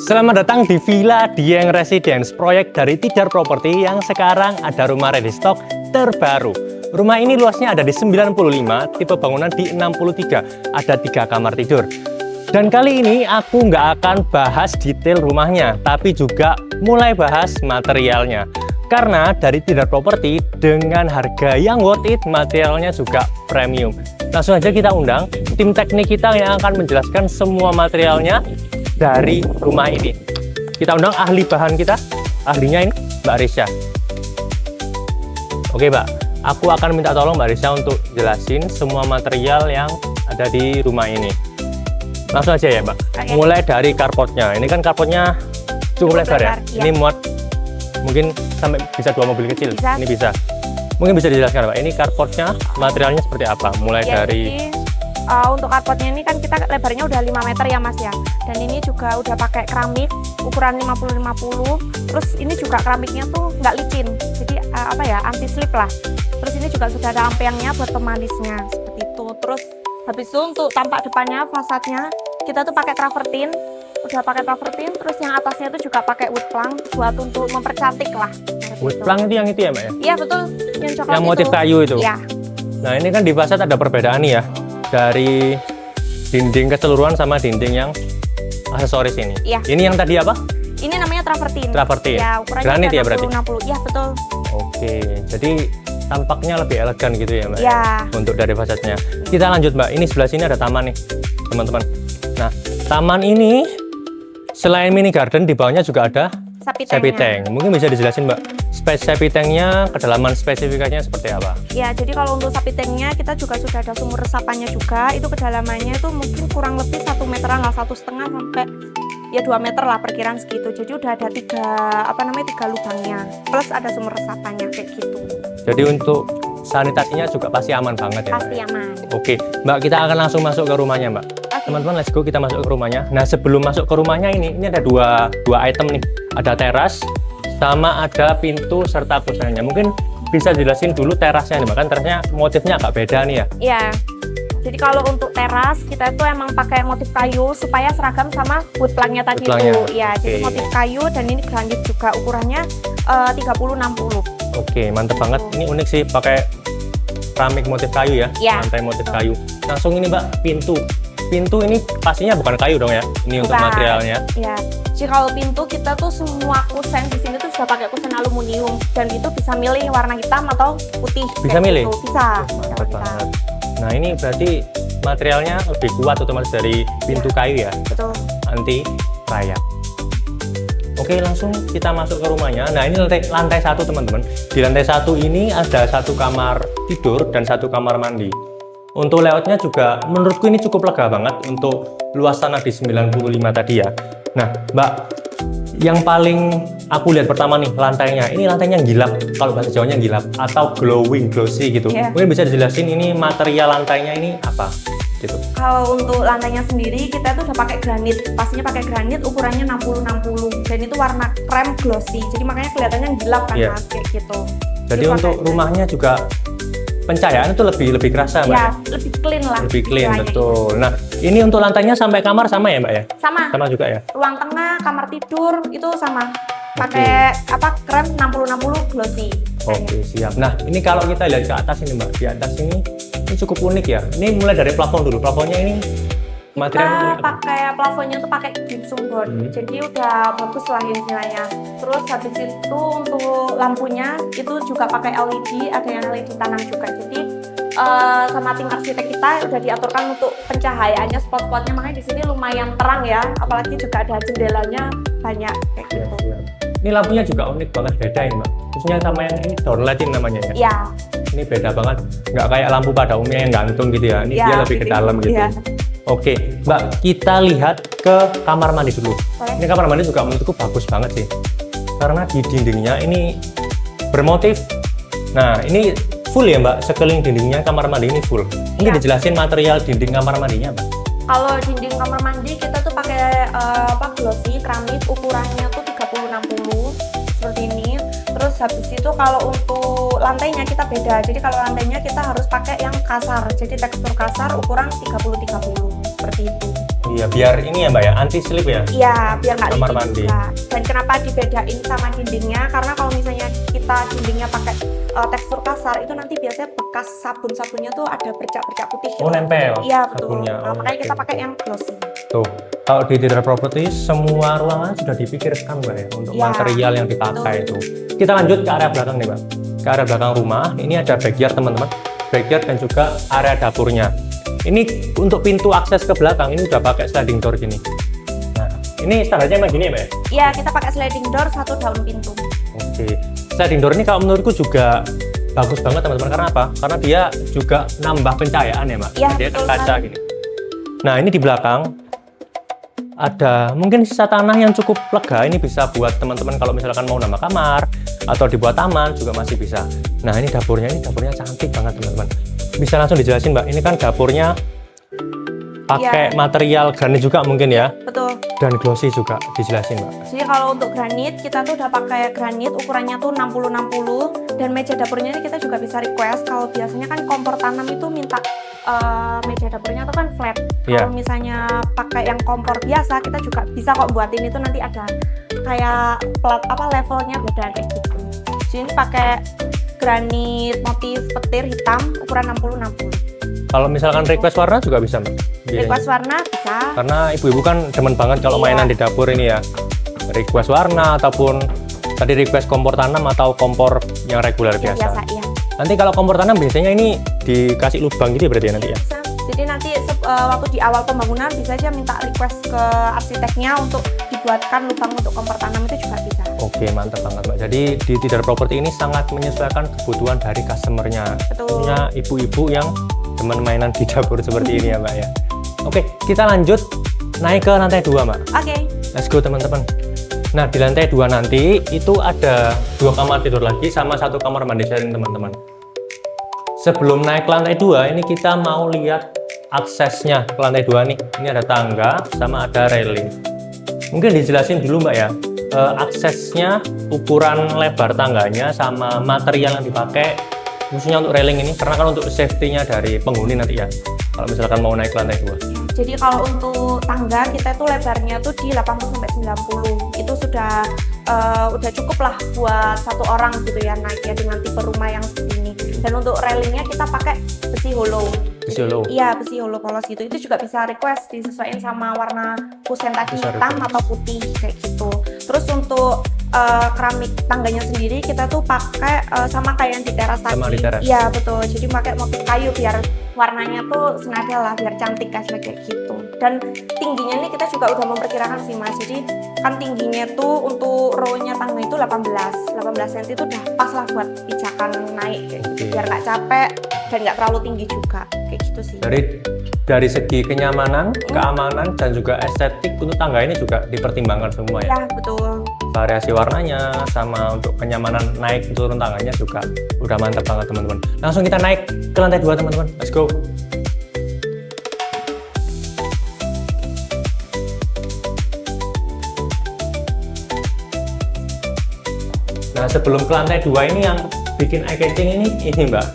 Selamat datang di Villa Dieng Residence, proyek dari Tidar Property yang sekarang ada rumah ready stock terbaru. Rumah ini luasnya ada di 95, tipe bangunan di 63, ada 3 kamar tidur. Dan kali ini aku nggak akan bahas detail rumahnya, tapi juga mulai bahas materialnya. Karena dari Tidar Property dengan harga yang worth it, materialnya juga premium. Langsung aja kita undang tim teknik kita yang akan menjelaskan semua materialnya dari rumah ini. Kita undang ahli bahan kita, ahlinya ini Mbak Risha. Oke Mbak, aku akan minta tolong Mbak Risha untuk jelasin semua material yang ada di rumah ini. Langsung aja ya Mbak. Oke. Mulai dari carportnya. Ini kan carportnya cukup lebar ya. Iya. Ini muat mungkin sampai bisa 2 mobil kecil. Bisa. Ini bisa. Mungkin bisa dijelaskan Mbak. Ini carportnya materialnya seperti apa? Mulai Ya, dari jadi, untuk carportnya ini kan kita lebarnya udah 5 meter ya Mas ya. Dan ini juga udah pakai keramik ukuran 50-50. Terus ini juga keramiknya tuh nggak licin. Jadi apa ya, anti slip lah. Terus ini juga sudah ada ampeyangnya buat pemanisnya seperti itu. Terus habis itu untuk tampak depannya, fasadnya kita tuh pakai travertin. Udah pakai travertin, terus yang atasnya itu juga pakai wood plank buat untuk mempercantik lah. wood plank itu yang itu ya Mbak ya? Iya betul, yang coklat Yang motif itu. kayu itu. Iya. Nah ini kan di fasad ada perbedaan nih ya, dari dinding keseluruhan sama dinding yang aksesoris ini. Iya. Ini yang tadi apa? Ini namanya travertin. Travertin. Ya, ukurannya Granit udah ya berarti? 60. Iya betul. Oke, jadi tampaknya lebih elegan gitu ya Mbak? Ya. Untuk dari fasadnya. Kita lanjut Mbak, ini sebelah sini ada taman nih teman-teman. Nah taman ini selain mini garden, di bawahnya juga ada Sapi septic tanknya. tank. Mungkin bisa dijelasin Mbak, septic tanknya, kedalaman spesifikasinya seperti apa? Ya, jadi kalau untuk sapi tanknya kita juga sudah ada sumur resapannya juga. Itu kedalamannya itu mungkin kurang lebih 1 meteran lah, 1,5 sampai ya 2 meter lah perkiraan segitu. Jadi udah ada 3 lubangnya. Plus ada sumur resapannya kayak gitu. Jadi untuk sanitasinya juga pasti aman banget ya Mbak? Pasti aman. Oke, Mbak, kita akan langsung masuk ke rumahnya, Mbak. Oke. Teman-teman, let's go, kita masuk ke rumahnya. Nah, sebelum masuk ke rumahnya ini ada dua item nih. Ada teras, sama ada pintu serta kusennya. Mungkin bisa jelasin dulu terasnya nih, Mbak. Kan terasnya motifnya agak beda nih ya. Iya. Jadi kalau untuk teras kita itu emang pakai motif kayu supaya seragam sama wood planknya tadi Wood planknya. itu. Ya, jadi Oke. motif kayu dan ini granit juga ukurannya 30-60. Oke, mantep banget. Ini unik sih, pakai keramik motif kayu ya. Iya, Lantai motif betul. kayu. Langsung ini, Mbak, pintu. Pintu ini pastinya bukan kayu dong ya. Ini untuk Bukan. materialnya. Ya, jadi kalau pintu kita tuh semua kusen di sini tuh sudah pakai kusen aluminium dan itu bisa milih warna hitam atau putih. Bisa kayak milih? gitu. Bisa. Mantap banget. Nah, ini berarti materialnya lebih kuat otomatis dari pintu kayu ya. Betul. Anti rayap. Oke, langsung kita masuk ke rumahnya. Nah, ini lantai 1 teman-teman. Di lantai 1 ini ada 1 kamar tidur dan 1 kamar mandi. Untuk layoutnya juga menurutku ini cukup lega banget untuk luas tanah di 95 tadi ya. Nah Mbak, yang paling aku lihat pertama nih lantainya. Ini lantainya gilap, kalau bahasa Jawanya gilap atau glowing, glossy gitu. Iya. Mungkin bisa dijelasin ini material lantainya ini apa gitu. Kalau untuk lantainya sendiri kita tuh udah pakai granit. Pastinya pakai granit ukurannya 60-60 dan itu warna krem glossy. Jadi makanya kelihatannya gelap kan Iya. Mas, kayak gitu. Jadi Itu untuk pakai- rumahnya juga pencahayaan itu lebih kerasa Mbak ya, ya? lebih clean lah. Lebih clean, istilahnya. betul. Nah, ini untuk lantainya sampai kamar sama ya Mbak ya? Sama. Sama juga ya? Ruang tengah, kamar tidur itu sama. Pakai krem 60-60 glossy. Oke, siap. Nah, ini kalau kita lihat ke atas ini Mbak, di atas ini cukup unik ya. Ini mulai dari plafon dulu. Plafonnya ini Kita material pakai plafonnya tuh pakai gypsum board. Jadi udah bagus lah istilahnya. Terus habis itu untuk lampunya itu juga pakai LED, ada yang LED tanam juga. Jadi sama tim arsitek kita udah diaturkan untuk pencahayaannya, spot-spotnya, makanya di sini lumayan terang ya. Apalagi juga ada jendelanya banyak kayak Siap, gitu. siap. Ini lampunya juga unik banget, beda ini Mbak. Khususnya sama yang ini downlighting namanya ya. Ya, Ini beda banget, nggak kayak lampu pada umumnya yang gantung gitu ya. Ini ya, dia lebih ke dalam gitu. Ya. Oke, Mbak, kita lihat ke kamar mandi dulu. Boleh. Ini kamar mandi juga menurutku bagus banget sih. Karena di dindingnya ini bermotif. Nah, ini full ya Mbak, sekeliling dindingnya kamar mandi ini full. Ini Ya. dijelasin material dinding kamar mandinya Mbak. Kalau dinding kamar mandi kita tuh pakai glossy keramik ukurannya tuh 30-60 seperti ini. Terus habis itu kalau untuk lantainya kita beda. Jadi kalau lantainya kita harus pakai yang kasar. Jadi tekstur kasar ukuran 30-30 seperti itu. Iya, biar ini ya Mbak ya, anti slip ya. Iya, biar nggak Kamar licin mandi. juga. Dan kenapa dibedain sama dindingnya? Karena kalau misalnya kita dindingnya pakai tekstur kasar, itu nanti biasanya bekas sabun-sabunnya tuh ada bercak-bercak putih. Oh, nempel Iya betul. sabunnya. Nah, Oh, makanya oke. kita pakai yang glossy. Tuh, kalau di Tidar Property semua ruangan sudah dipikirkan Mbak ya untuk Ya, material yang dipakai itu. Kita lanjut ke area belakang nih Mbak. Ke area belakang rumah, ini ada backyard teman-teman. Backyard dan juga area dapurnya. Ini untuk pintu akses ke belakang ini udah pakai sliding door gini. Nah, ini standarnya emang gini ya Mbak ya? Iya, kita pakai sliding door 1 daun pintu. Oke, sliding door ini kalau menurutku juga bagus banget teman-teman. Karena apa? Karena dia juga nambah pencahayaan ya Mbak. Iya, Dia betul kaca sekali. gini. Nah, ini di belakang ada mungkin sisa tanah yang cukup lega. Ini bisa buat teman-teman kalau misalkan mau nambah kamar atau dibuat taman juga masih bisa. Nah, ini dapurnya cantik banget teman-teman. Bisa langsung dijelasin Mbak. Ini kan dapurnya pakai Iya. material granit juga mungkin ya, Betul. dan glossy juga dijelasin Mbak. Jadi kalau untuk granit, kita tuh udah pakai granit ukurannya tuh 60-60, dan meja dapurnya ini kita juga bisa request. Kalau biasanya kan kompor tanam itu minta meja dapurnya tuh kan flat. Iya. Kalau misalnya pakai yang kompor biasa, kita juga bisa kok buatin itu nanti ada kayak plat levelnya beda kayak gitu. Jadi ini pakai granit motif petir hitam ukuran 60-60. Kalau misalkan request warna juga bisa Mbak. Biasanya. Request warna bisa. Karena ibu-ibu kan demen banget kalau Iya. mainan di dapur ini ya. Request warna ataupun tadi request kompor tanam atau kompor yang reguler Yang biasa. biasa ya. Nanti kalau kompor tanam biasanya ini dikasih lubang gitu ya berarti ya nanti ya. Bisa. Jadi nanti waktu di awal pembangunan bisa aja minta request ke arsiteknya untuk dibuatkan lubang untuk kompor tanam, itu juga bisa. Oke, mantap banget Mbak. Jadi di Tidar Property ini sangat menyesuaikan kebutuhan dari customer-nya. Betul. Punya ibu-ibu yang demen mainan di dapur seperti ini ya Mbak ya. Oke, kita lanjut naik ke lantai 2 Mbak. Oke. Let's go teman-teman. Nah, di lantai 2 nanti itu ada 2 kamar tidur lagi sama 1 kamar mandi sharing teman-teman. Sebelum naik ke lantai 2, ini kita mau lihat aksesnya ke lantai 2 nih. Ini ada tangga sama ada railing. Mungkin dijelasin dulu Mbak ya, aksesnya, ukuran lebar tangganya sama material yang dipakai khususnya untuk railing ini, karena kan untuk safety-nya dari penghuni nanti ya. Kalau misalkan mau naik ke lantai 2. Jadi kalau untuk tangga kita tuh lebarnya tuh di 80-90. Itu sudah cukup lah buat 1 orang gitu ya naik ya dengan tipe rumah yang segini. Dan untuk railingnya kita pakai besi hollow. Besi hollow? Iya, besi hollow polos gitu. Itu juga bisa request disesuaikan sama warna kusen tadi, Bisa hitam request. atau putih kayak gitu. Terus untuk keramik tangganya sendiri kita tuh pakai sama kayak yang di teras tadi. Sama di teras. Iya betul. Jadi pakai motif kayu biar warnanya tuh senada lah, biar cantik aja kayak gitu. Dan tingginya nih kita juga udah memperkirakan sih Mas. Jadi kan tingginya tuh untuk row-nya tangga itu 18 cm itu udah pas lah buat pijakan naik kayak gitu. Oke. Biar nggak capek dan nggak terlalu tinggi juga kayak gitu sih. Dari segi kenyamanan, keamanan, dan juga estetik untuk tangga ini juga dipertimbangkan semua ya. Ya betul. Variasi warnanya sama untuk kenyamanan naik turun tangganya juga udah mantap banget teman-teman. Langsung kita naik ke lantai 2 teman-teman. Let's go. Nah, sebelum ke lantai 2 ini yang bikin eye catching ini Mbak.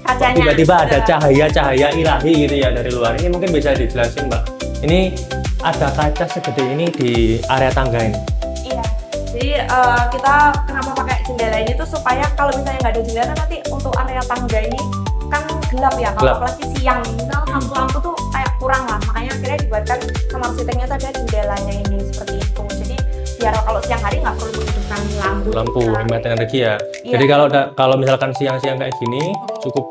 Kacanya. Tiba-tiba ada Nah, cahaya-cahaya ilahi gitu ya dari luar. Ini mungkin bisa dijelasin Mbak. Ini ada kaca segede ini di area tangga ini. Iya. Jadi kita kenapa pakai jendela ini tuh supaya kalau misalnya nggak ada jendela nanti untuk area tangga ini kan gelap ya. Kalau Gelap. apalagi siang, misal lampu-lampu tuh kayak kurang lah. Makanya akhirnya dibuatkan sama arsiteknya tuh ada jendelanya ini seperti itu. Jadi biar kalau siang hari nggak perlu menghidupkan lampu. Hemat energi ya. Iya. Jadi kalau misalkan siang-siang kayak gini cukup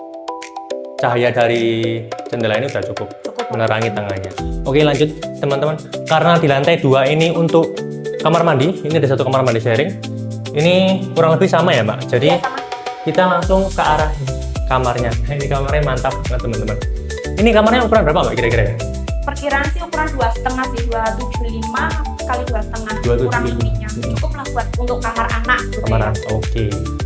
cahaya dari jendela ini udah cukup Cukup. menerangi tangganya. Oke, lanjut teman-teman. Karena di lantai 2 ini untuk kamar mandi, ini ada 1 kamar mandi sharing. Ini kurang lebih sama ya Mbak. Jadi Iya, sama. kita langsung ke arah kamarnya. Nah, ini kamarnya mantap banget teman-teman. Ini kamarnya ukuran berapa Mbak kira-kira ya? Perkiraan sih ukuran 2,5 sih, 275 kali 2,5 ukuran 275. ininya. Cukup lah buat untuk kamar anak gitu Kamar ya. anak. Oke.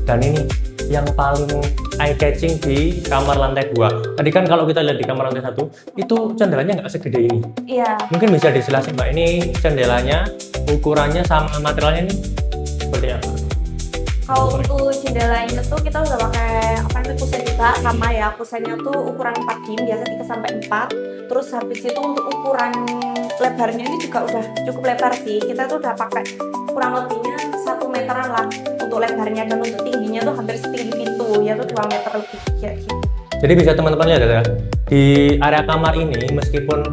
Dan ini yang paling eye catching di kamar lantai 2. Tadi kan kalau kita lihat di kamar lantai 1 itu jendelanya nggak segede ini. Iya. Mungkin bisa dijelasin Mbak, ini jendelanya ukurannya sama materialnya ini seperti apa? Kalau untuk jendelanya tuh kita udah pakai apa namanya kusen juga sama ya. Kusennya tuh ukuran 4 dim, biasa 3 sampai 4. Terus habis itu untuk ukuran lebarnya ini juga udah cukup lebar sih. Kita tuh udah pakai kurang lebihnya 1 meteran lah untuk lebarnya, dan untuk tingginya tuh hampir setinggi pintu, yaitu 2 meter lebih kayak gitu. Jadi bisa teman-teman lihat ya, di area kamar ini meskipun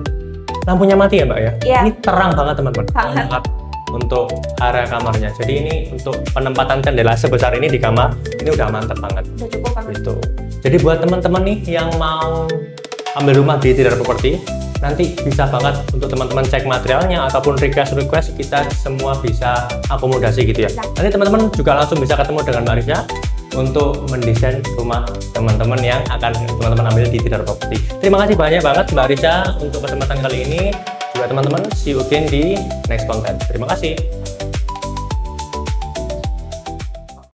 lampunya mati ya Mbak ya, Iya. ini terang banget teman-teman. Banget. Untuk area kamarnya. Jadi ini untuk penempatan jendela sebesar ini di kamar, ini udah mantap banget. Udah cukup banget. Gitu. Jadi buat teman-teman nih yang mau ambil rumah di Tidar Property, nanti bisa banget untuk teman-teman cek materialnya ataupun request kita semua bisa akomodasi gitu ya. Nanti teman-teman juga langsung bisa ketemu dengan Mbak Risha untuk mendesain rumah teman-teman yang akan teman-teman ambil di Tidar Property. Terima kasih banyak banget Mbak Risha untuk kesempatan kali ini. Juga teman-teman, see you again di next content. Terima kasih.